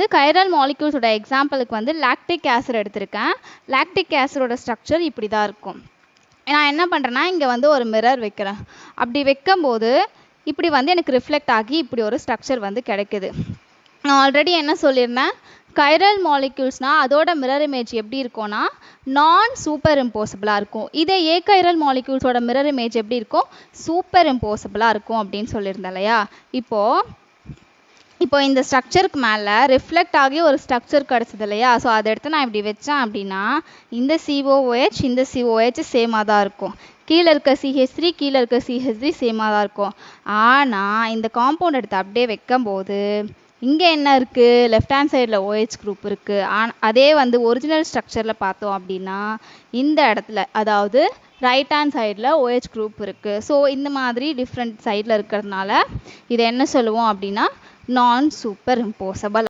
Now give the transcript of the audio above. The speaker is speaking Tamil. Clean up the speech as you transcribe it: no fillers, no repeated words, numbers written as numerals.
வந்து கைரல் மாலிக்யூல்ஸோட எக்ஸாம்பிளுக்கு வந்து லாக்டிக் ஆசிட் எடுத்திருக்கேன். லாக்டிக் ஆசிடோட ஸ்ட்ரக்சர் இப்படி தான் இருக்கும். நான் என்ன பண்ணுறேன்னா இங்கே வந்து ஒரு மிரர் வைக்கிறேன். அப்படி வைக்கும்போது இப்படி வந்து எனக்கு ரிஃப்ளெக்ட் ஆகி இப்படி ஒரு ஸ்ட்ரக்சர் வந்து கிடைக்குது. நான் ஆல்ரெடி என்ன சொல்லியிருந்தேன், கைரல் மாலிக்யூல்ஸ்னால் அதோட மிரர் இமேஜ் எப்படி இருக்கும்னா நான் சூப்பர் இம்போசிபிளாக இருக்கும். இதே ஏகைரல் மாலிக்யூல்ஸோட மிரர் இமேஜ் எப்படி இருக்கும், சூப்பர் இம்போசிபிளாக இருக்கும் அப்படின்னு சொல்லியிருந்தேன் இல்லையா. இப்போ இந்த ஸ்ட்ரக்சருக்கு மேலே ரிஃப்ளெக்ட் ஆகி ஒரு ஸ்ட்ரக்சர் கிடச்சிது இல்லையா. ஸோ அதை எடுத்து நான் இப்படி வச்சேன் அப்படின்னா இந்த COOH இந்த COH சேமாக தான் இருக்கும். கீழே இருக்க CH3 கீழே இருக்க CH3 சேமாக தான் இருக்கும். ஆனால் இந்த காம்பவுண்ட் எடுத்து அப்படியே வைக்கும்போது இங்கே என்ன இருக்குது, லெஃப்ட் ஹேண்ட் சைடில் OH குரூப் இருக்குது. அதே வந்து ஒரிஜினல் ஸ்ட்ரக்சரில் பார்த்தோம் அப்படின்னா இந்த இடத்துல அதாவது ரைட் ஹேண்ட் சைடில் OH குரூப் இருக்குது. ஸோ இந்த மாதிரி டிஃப்ரெண்ட் சைடில் இருக்கிறதுனால இதை என்ன சொல்லுவோம் அப்படின்னா நான் சூப்பர் இம்போசிபிள்.